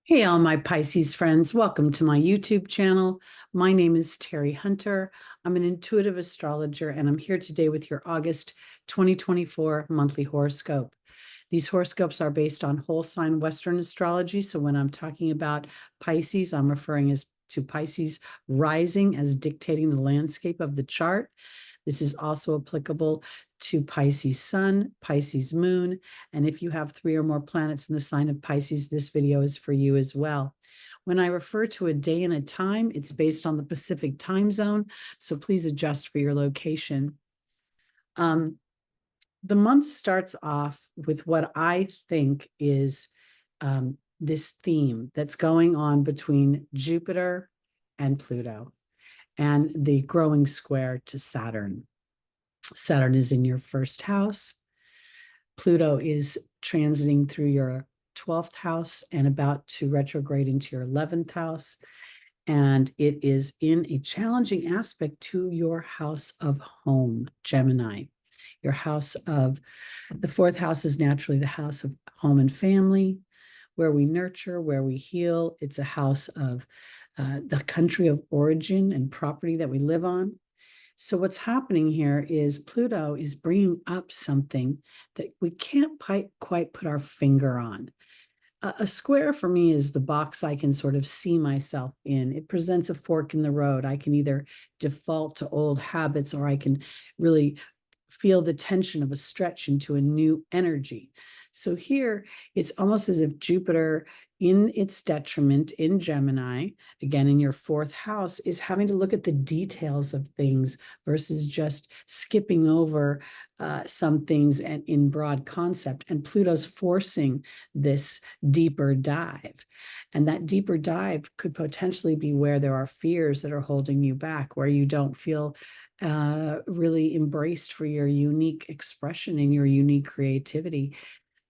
Hey, all my Pisces friends, welcome to my YouTube channel. My name is Teri Hunter. I'm an intuitive astrologer, and I'm here today with your August 2024 monthly horoscope. These horoscopes are based on whole sign Western astrology. So when I'm talking about Pisces, I'm referring to Pisces rising as dictating the landscape of the chart. This is also applicable to Pisces sun, Pisces moon, and if you have 3 or more planets in the sign of Pisces, this video is for you as well. When I refer to a day and a time, it's based on the Pacific time zone, so please adjust for your location. The month starts off with what I think is this theme that's going on between Jupiter and Pluto and the growing square to Saturn. Saturn is in your first house. Pluto is transiting through your 12th house and about to retrograde into your 11th house. And it is in a challenging aspect to your house of home, Gemini. Your house of the 4th house is naturally the house of home and family, where we nurture, where we heal. It's a house of the country of origin and property that we live on. So what's happening here is Pluto is bringing up something that we can't quite put our finger on. A square for me is the box I can sort of see myself in. It presents a fork in the road. I can either default to old habits, or I can really feel the tension of a stretch into a new energy. So here, it's almost as if Jupiter, in its detriment in Gemini, again in your 4th house, is having to look at the details of things versus just skipping over some things and in broad concept. And Pluto's forcing this deeper dive. And that deeper dive could potentially be where there are fears that are holding you back, where you don't feel really embraced for your unique expression and your unique creativity.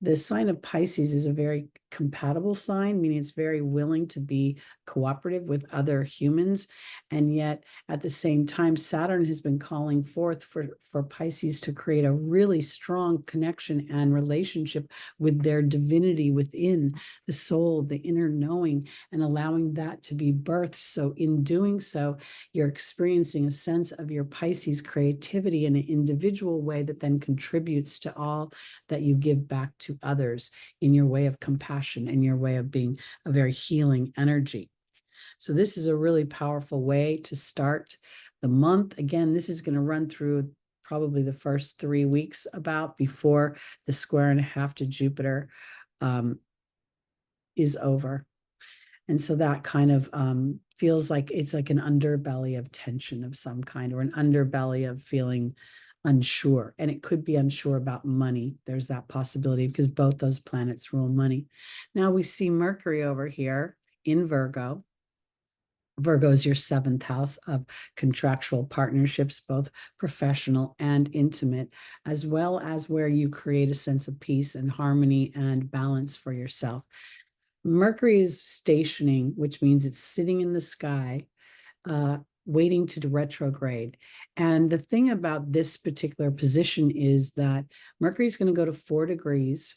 The sign of Pisces is a very compatible sign, meaning it's very willing to be cooperative with other humans. And yet, at the same time, Saturn has been calling forth for Pisces to create a really strong connection and relationship with their divinity within the soul, the inner knowing, and allowing that to be birthed. So in doing so, you're experiencing a sense of your Pisces creativity in an individual way that then contributes to all that you give back to others in your way of compassion and your way of being a very healing energy. So this is a really powerful way to start the month. Again, this is going to run through probably the first 3 weeks about before the square and a half to Jupiter is over. And so that kind of feels like it's like an underbelly of tension of some kind, or an underbelly of feeling unsure. And it could be unsure about money. There's that possibility because both those planets rule money. Now we see Mercury over here in Virgo. Virgo is your 7th house of contractual partnerships, both professional and intimate, as well as where you create a sense of peace and harmony and balance for yourself. Mercury is stationing, which means it's sitting in the sky, waiting to retrograde. And the thing about this particular position is that Mercury is going to go to 4 degrees.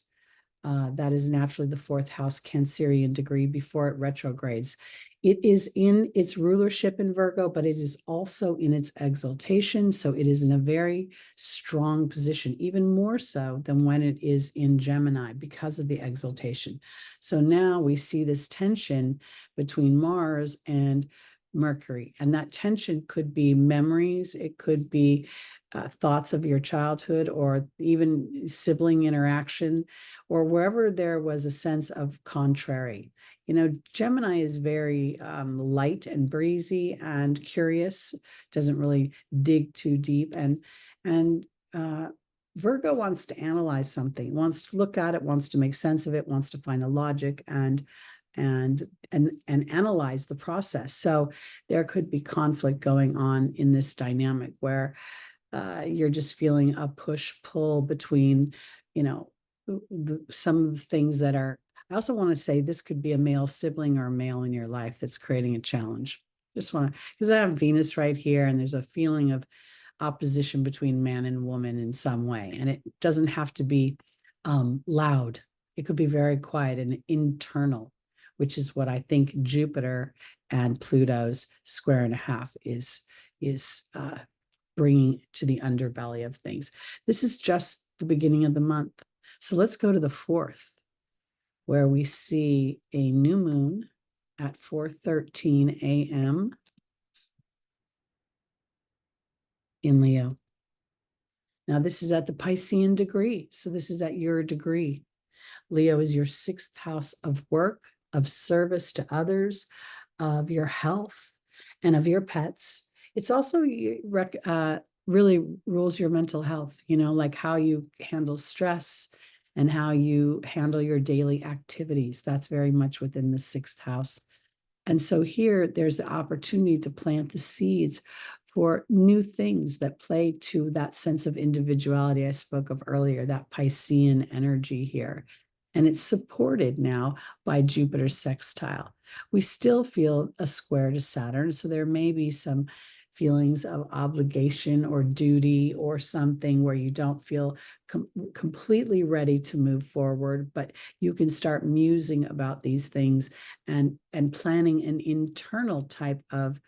That is naturally the 4th house Cancerian degree before it retrogrades. It is in its rulership in Virgo, but it is also in its exaltation. So it is in a very strong position, even more so than when it is in Gemini because of the exaltation. So now we see this tension between Mars and Mercury. And that tension could be memories. It could be thoughts of your childhood, or even sibling interaction, or wherever there was a sense of contrary. You know, Gemini is very light and breezy and curious, doesn't really dig too deep. And Virgo wants to analyze something, wants to look at it, wants to make sense of it, wants to find a logic and analyze the process. So there could be conflict going on in this dynamic where you're just feeling a push-pull between, you know, some of the things that are. I also want to say this could be a male sibling or a male in your life that's creating a challenge. Just want to, because I have Venus right here, and there's a feeling of opposition between man and woman in some way. And it doesn't have to be loud. It could be very quiet and internal, which is what I think Jupiter and Pluto's square and a half is bringing to the underbelly of things. This is just the beginning of the month. So let's go to the 4th, where we see a new moon at 4:13 a.m. in Leo. Now, this is at the Piscean degree. So this is at your degree. Leo is your 6th house of work, of service to others, of your health, and of your pets. It's also really rules your mental health, like how you handle stress and how you handle your daily activities. That's very much within the 6th house. And so here, there's the opportunity to plant the seeds for new things that play to that sense of individuality I spoke of earlier, that Piscean energy here. And it's supported now by Jupiter's sextile. We still feel a square to Saturn, so there may be some feelings of obligation or duty or something where you don't feel completely ready to move forward, but you can start musing about these things and planning an internal type of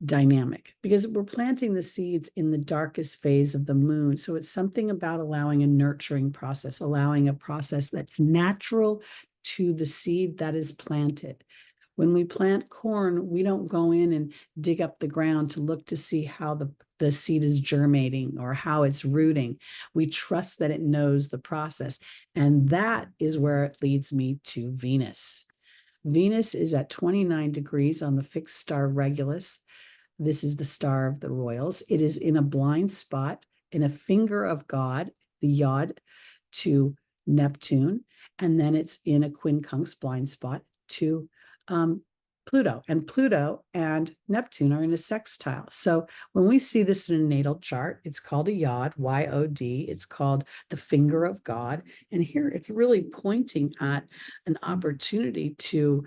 dynamic, because we're planting the seeds in the darkest phase of the moon. So it's something about allowing a nurturing process, allowing a process that's natural to the seed that is planted. When we plant corn, we don't go in and dig up the ground to look to see how the seed is germinating or how it's rooting. We trust that it knows the process. And that is where it leads me to Venus. Venus is at 29 degrees on the fixed star Regulus. This is the star of the royals. It is in a blind spot in a finger of God, the Yod, to Neptune. And then it's in a quincunx blind spot to Pluto. And Pluto and Neptune are in a sextile. So when we see this in a natal chart, it's called a Yod, Y-O-D. It's called the finger of God. And here it's really pointing at an opportunity to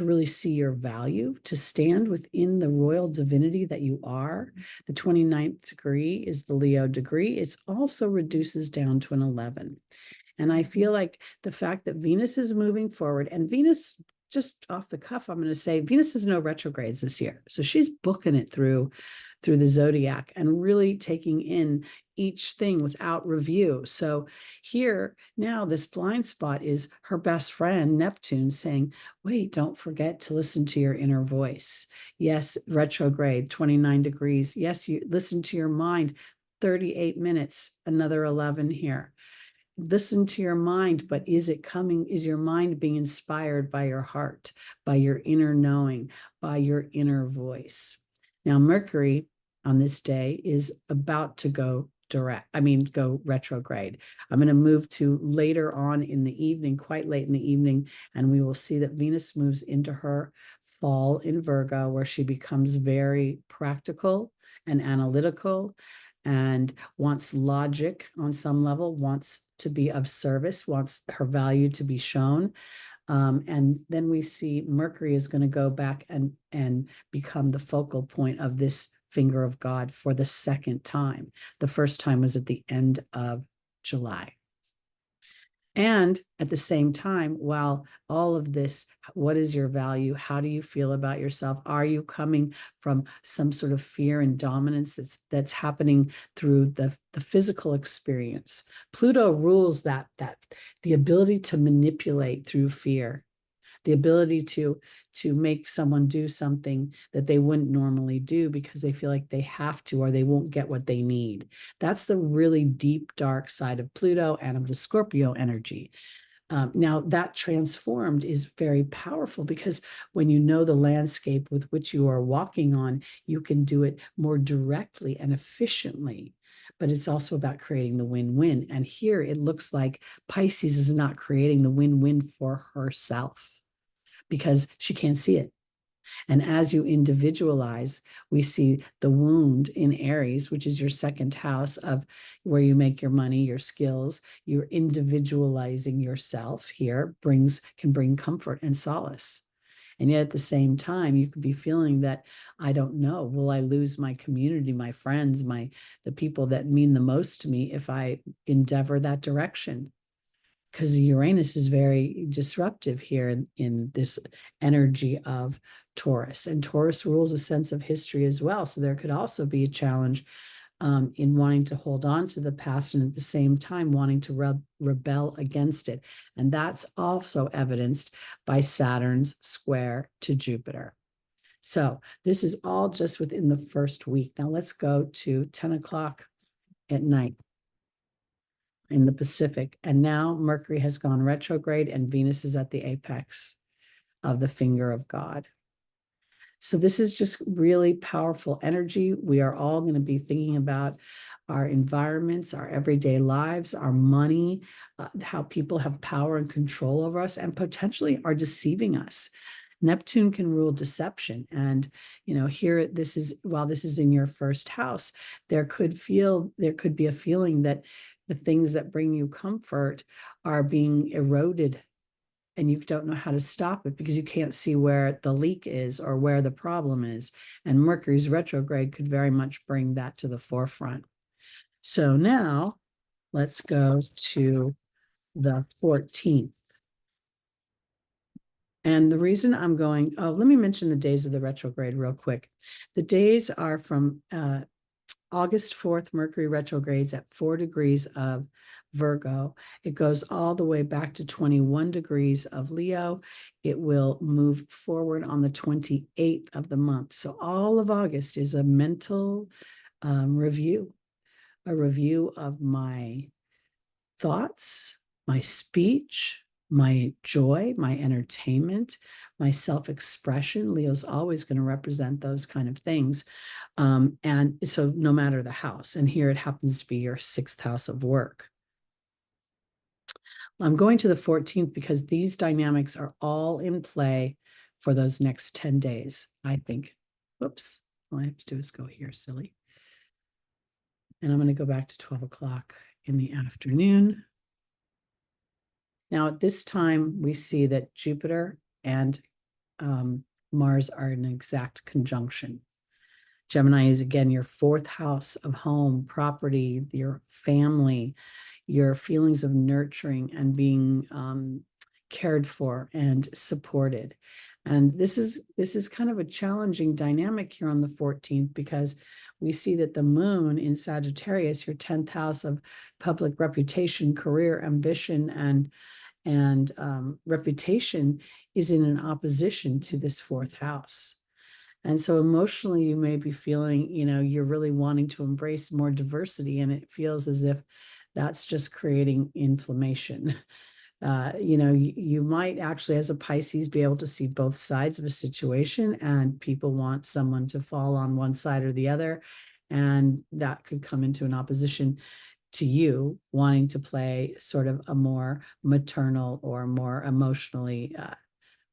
really see your value, to stand within the royal divinity that you are. The 29th degree is the Leo degree. It also reduces down to an 11. And I feel like the fact that Venus is moving forward, and Venus, just off the cuff, I'm going to say Venus has no retrogrades this year. So she's booking it through the Zodiac and really taking in each thing without review. So here now, this blind spot is her best friend, Neptune, saying, wait, don't forget to listen to your inner voice. Yes, retrograde, 29 degrees. Yes, you listen to your mind, 38 minutes, another 11 here. Listen to your mind, but is your mind being inspired by your heart, by your inner knowing, by your inner voice? Now, Mercury on this day is about to go retrograde. I'm going to move to later on in the evening, quite late in the evening, and we will see that Venus moves into her fall in Virgo, where she becomes very practical and analytical and wants logic on some level, wants to be of service, wants her value to be shown. And then we see Mercury is going to go back and become the focal point of this finger of God for the second time. The first time was at the end of July. And at the same time, while all of this, what is your value? How do you feel about yourself? Are you coming from some sort of fear and dominance that's happening through the physical experience? Pluto rules that the ability to manipulate through fear, the ability to make someone do something that they wouldn't normally do because they feel like they have to, or they won't get what they need. That's the really deep, dark side of Pluto and of the Scorpio energy. Now, that transformed is very powerful, because when you know the landscape with which you are walking on, you can do it more directly and efficiently. But it's also about creating the win-win. And here it looks like Pisces is not creating the win-win for herself, because she can't see it. And as you individualize, we see the wound in Aries, which is your second house of where you make your money, your skills. You're individualizing yourself here can bring comfort and solace. And yet at the same time, you could be feeling that, I don't know, will I lose my community, my friends, the people that mean the most to me if I endeavor that direction? because Uranus is very disruptive here in this energy of Taurus. And Taurus rules a sense of history as well. So there could also be a challenge in wanting to hold on to the past and at the same time wanting to rebel against it. And that's also evidenced by Saturn's square to Jupiter. So this is all just within the first week. Now let's go to 10 o'clock at night in the Pacific. And now Mercury has gone retrograde and Venus is at the apex of the finger of God. So this is just really powerful energy. We are all going to be thinking about our environments, our everyday lives, our money, how people have power and control over us and potentially are deceiving us. Neptune can rule deception. And, here, while this is in your first house, there could be a feeling that the things that bring you comfort are being eroded and you don't know how to stop it because you can't see where the leak is or where the problem is. And Mercury's retrograde could very much bring that to the forefront. So now let's go to the 14th. And the reason I'm going, let me mention the days of the retrograde real quick. The days are from August 4th, Mercury retrogrades at 4 degrees of Virgo. It goes all the way back to 21 degrees of Leo. It will move forward on the 28th of the month. So all of August is a mental review, a review of my thoughts, my speech, my joy, my entertainment, my self-expression. Leo's always going to represent those kind of things. And so no matter the house, and here it happens to be your 6th house of work. I'm going to the 14th because these dynamics are all in play for those next 10 days, I think. Whoops, all I have to do is go here, silly. And I'm going to go back to 12 o'clock in the afternoon. Now, at this time, we see that Jupiter and Mars are in exact conjunction. Gemini is, again, your 4th house of home, property, your family, your feelings of nurturing and being cared for and supported. And this is kind of a challenging dynamic here on the 14th because we see that the moon in Sagittarius, your 10th house of public reputation, career, ambition, and reputation, is in an opposition to this 4th house. And so emotionally, you may be feeling, you're really wanting to embrace more diversity, and it feels as if that's just creating inflammation. You might actually, as a Pisces, be able to see both sides of a situation, and people want someone to fall on one side or the other, and that could come into an opposition to you wanting to play sort of a more maternal or more emotionally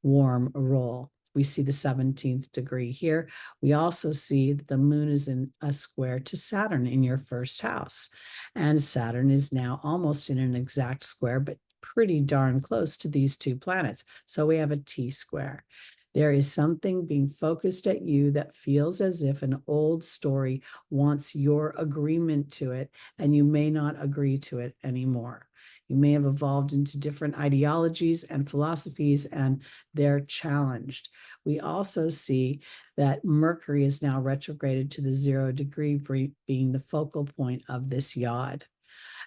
warm role. We see the 17th degree here. We also see that the moon is in a square to Saturn in your 1st house. And Saturn is now almost in an exact square, but pretty darn close to these two planets. So we have a T-square. There is something being focused at you that feels as if an old story wants your agreement to it, and you may not agree to it anymore. You may have evolved into different ideologies and philosophies, and they're challenged. We also see that Mercury is now retrograded to the 0 degree, being the focal point of this yod.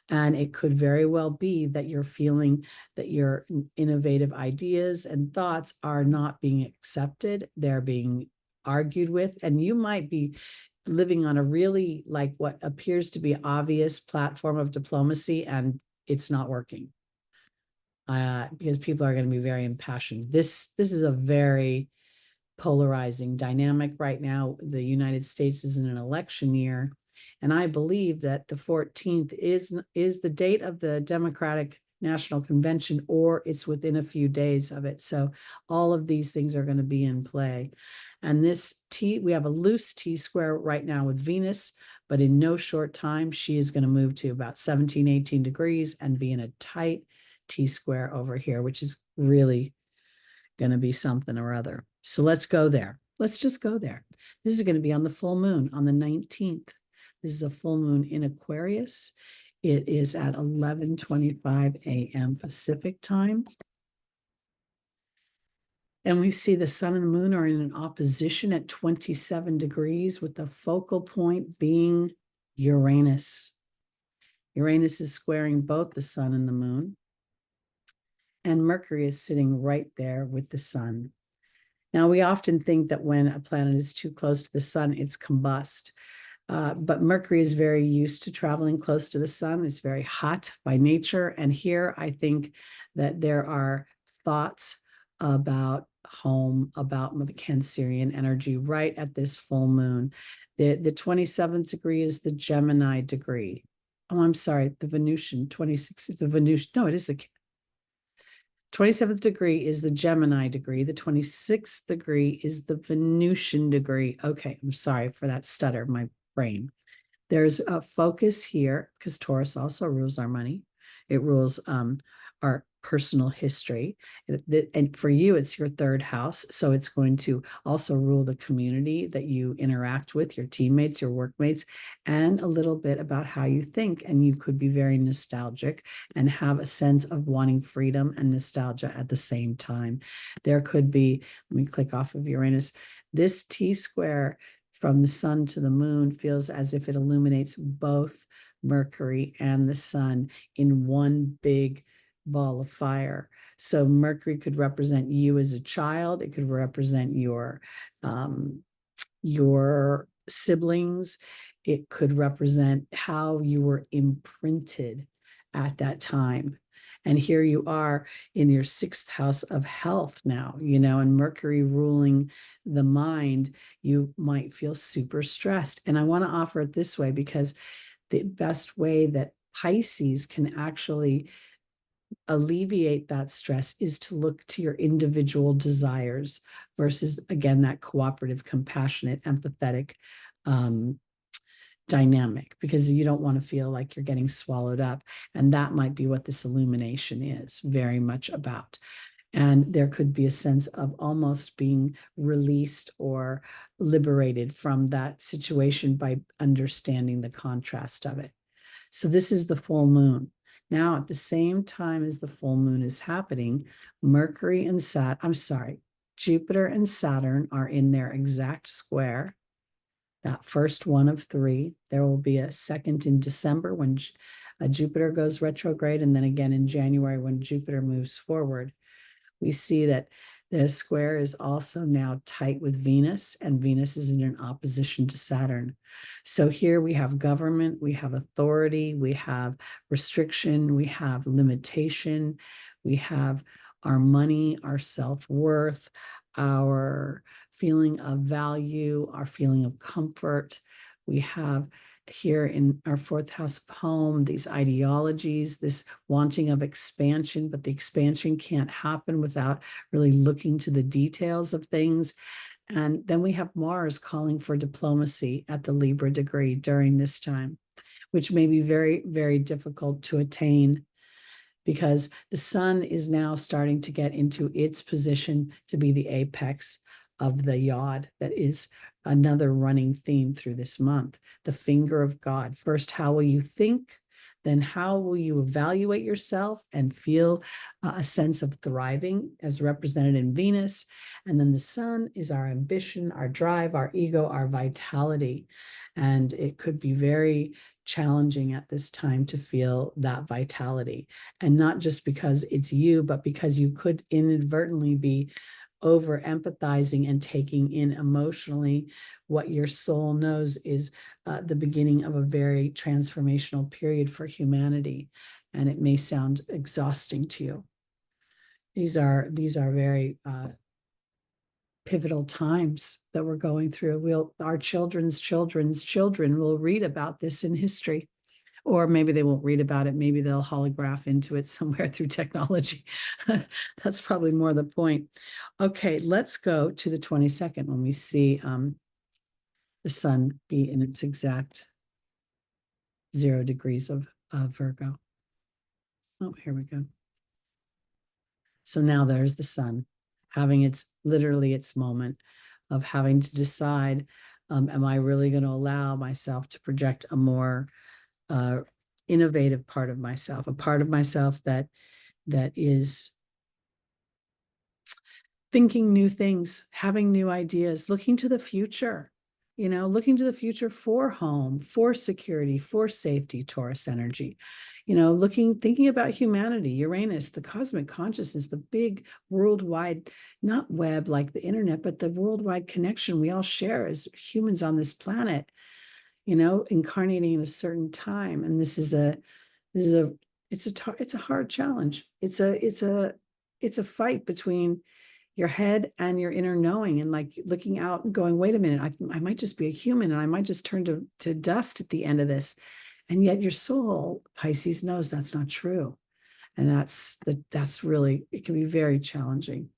And it could very well be that you're feeling that your innovative ideas and thoughts are not being accepted. They're being argued with, and you might be living on a really, like, what appears to be obvious platform of diplomacy, and it's not working because people are going to be very impassioned. This is a very polarizing dynamic right now. The United States is in an election year, and I believe that the 14th is the date of the Democratic National Convention, or it's within a few days of it. So all of these things are going to be in play. And we have a loose T-square right now with Venus, but in no short time, she is going to move to about 17, 18 degrees and be in a tight T-square over here, which is really going to be something or other. So let's go there. Let's just go there. This is going to be on the full moon on the 19th. This is a full moon in Aquarius. It is at 11:25 a.m. Pacific time. And we see the sun and the moon are in an opposition at 27 degrees, with the focal point being Uranus. Uranus is squaring both the sun and the moon. And Mercury is sitting right there with the sun. Now, we often think that when a planet is too close to the sun, it's combust. But Mercury is very used to traveling close to the sun. It's very hot by nature. And here I think that there are thoughts about home, about the Cancerian energy right at this full moon. The 27th degree is the Gemini degree. Oh, I'm sorry, the Venusian 26 is the Venusian. No, it is the 27th degree is the Gemini degree. The 26th degree is the Venusian degree. Okay, I'm sorry for that stutter, my brain. There's a focus here because Taurus also rules our money. It rules our personal history. And for you, it's your third house. So it's going to also rule the community that you interact with, your teammates, your workmates, and a little bit about how you think. And you could be very nostalgic and have a sense of wanting freedom and nostalgia at the same time. There could be, let me click off of Uranus, this T square from the sun to the moon feels as if it illuminates both Mercury and the sun in one big ball of fire. So Mercury could represent you as a child. It could represent your siblings. It could represent how you were imprinted at that time. And here you are in your sixth house of health now, and Mercury ruling the mind, you might feel super stressed. And I want to offer it this way because the best way that Pisces can actually alleviate that stress is to look to your individual desires versus, again, that cooperative, compassionate, empathetic dynamic, because you don't want to feel like you're getting swallowed up. And that might be what this illumination is very much about. And there could be a sense of almost being released or liberated from that situation by understanding the contrast of it. So this is the full moon. Now, at the same time as the full moon is happening, Mercury and Jupiter and Saturn are in their exact square. That first one of three. There will be a second in December when Jupiter goes retrograde, and then again in January when Jupiter moves forward. We see that the square is also now tight with Venus, and Venus is in an opposition to Saturn. So here we have government, we have authority, we have restriction, we have limitation, we have our money, our self-worth, our feeling of value, our feeling of comfort. We have here in our fourth house of home, these ideologies, this wanting of expansion, but the expansion can't happen without really looking to the details of things. And then we have Mars calling for diplomacy at the Libra degree during this time, which may be very, very difficult to attain because the sun is now starting to get into its position to be the apex of the yod that is another running theme through this month, the finger of God. First, how will you think? Then how will you evaluate yourself and feel a sense of thriving as represented in Venus? And then the sun is our ambition, our drive, our ego, our vitality. And it could be very challenging at this time to feel that vitality. And not just because it's you, but because you could inadvertently be over empathizing and taking in emotionally what your soul knows is the beginning of a very transformational period for humanity. And it may sound exhausting to you. These are very pivotal times that we're going through. Our children's children will read about this in history. Or maybe they won't read about it. Maybe they'll holograph into it somewhere through technology. That's probably more the point. Okay, let's go to the 22nd when we see the sun be in its exact 0 degrees of Virgo. Oh, here we go. So now there's the sun having literally its moment of having to decide, am I really going to allow myself to project a more innovative part of myself, a part of myself that is thinking new things, having new ideas, looking to the future, looking to the future for home, for security, for safety, Taurus energy, thinking about humanity, Uranus, the cosmic consciousness, the big worldwide, not web like the internet, but the worldwide connection we all share as humans on this planet, incarnating in a certain time. And it's a hard challenge. It's a fight between your head and your inner knowing, and like looking out and going, wait a minute, I might just be a human, and I might just turn to dust at the end of this. And yet your soul, Pisces, knows that's not true. And that's really, it can be very challenging.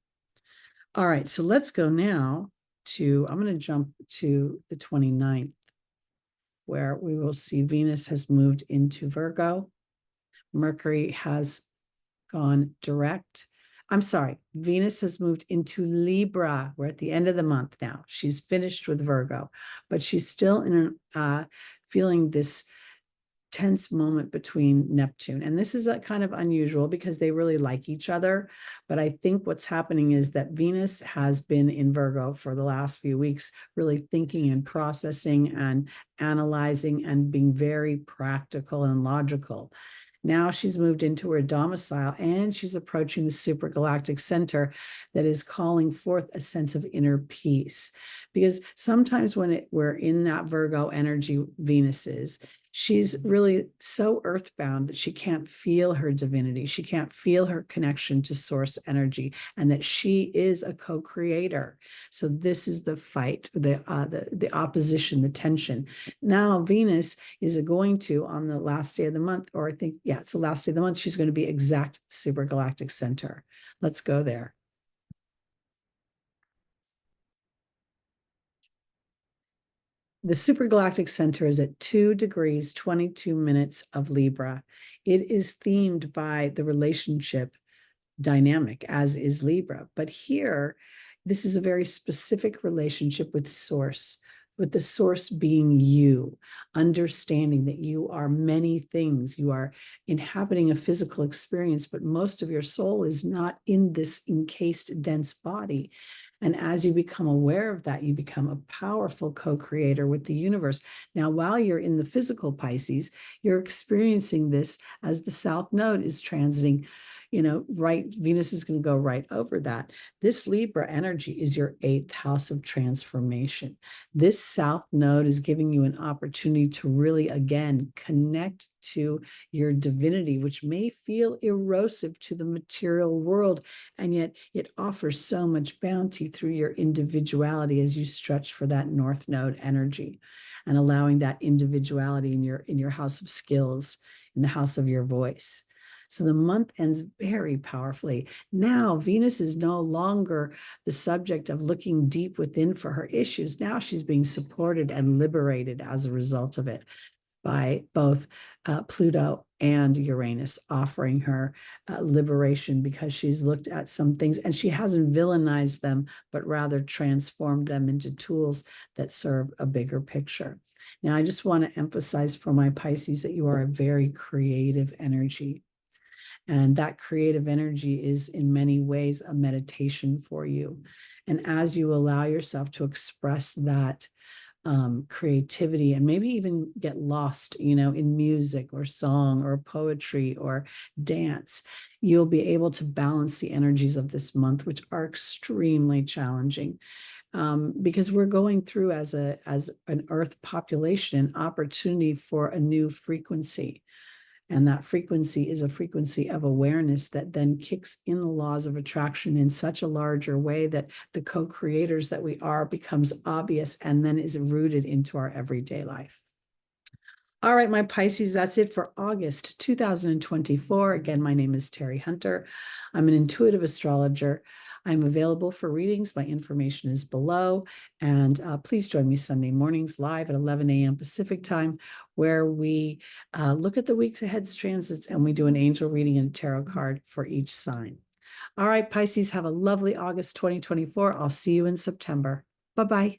All right, so let's go now I'm going to jump to the 29th, where we will see Venus has moved into Virgo. Mercury has gone direct. I'm sorry, Venus has moved into Libra. We're at the end of the month now. She's finished with Virgo, but she's still feeling this tense moment between Neptune. And this is kind of unusual because they really like each other. But I think what's happening is that Venus has been in Virgo for the last few weeks, really thinking and processing and analyzing and being very practical and logical. Now she's moved into her domicile and she's approaching the supergalactic center that is calling forth a sense of inner peace. Because sometimes when we're in that Virgo energy, Venus is, she's really so earthbound that she can't feel her divinity. She can't feel her connection to source energy, and that she is a co-creator. So this is the fight, the opposition, the tension. Now Venus is going to, on the last day of the month, or I think, yeah, it's the last day of the month, she's going to be exact supergalactic center. Let's go there. The supergalactic center is at 2 degrees, 22 minutes of Libra. It is themed by the relationship dynamic, as is Libra. But here, this is a very specific relationship with source, with the source being you, understanding that you are many things. You are inhabiting a physical experience, but most of your soul is not in this encased, dense body. And as you become aware of that, you become a powerful co-creator with the universe. Now, while you're in the physical Pisces, you're experiencing this as the South Node is transiting, right, Venus is going to go right over that. This Libra energy is your 8th house of transformation. This South Node is giving you an opportunity to really, again, connect to your divinity, which may feel erosive to the material world, and yet it offers so much bounty through your individuality as you stretch for that North Node energy, and allowing that individuality in your house of skills, in the house of your voice. So the month ends very powerfully. Now, Venus is no longer the subject of looking deep within for her issues. Now she's being supported and liberated as a result of it by both Pluto and Uranus, offering her liberation, because she's looked at some things and she hasn't villainized them, but rather transformed them into tools that serve a bigger picture. Now, I just want to emphasize for my Pisces that you are a very creative energy. And that creative energy is in many ways a meditation for you. And as you allow yourself to express that creativity, and maybe even get lost, in music or song or poetry or dance, you'll be able to balance the energies of this month, which are extremely challenging. Because we're going through as an Earth population an opportunity for a new frequency. And that frequency is a frequency of awareness that then kicks in the laws of attraction in such a larger way that the co-creators that we are becomes obvious and then is rooted into our everyday life. All right, my Pisces, that's it for August 2024. Again, my name is Teri Hunter. I'm an intuitive astrologer. I'm available for readings. My information is below. And please join me Sunday mornings live at 11 a.m. Pacific time, where we look at the week's ahead transits and we do an angel reading and a tarot card for each sign. All right, Pisces, have a lovely August 2024. I'll see you in September. Bye-bye.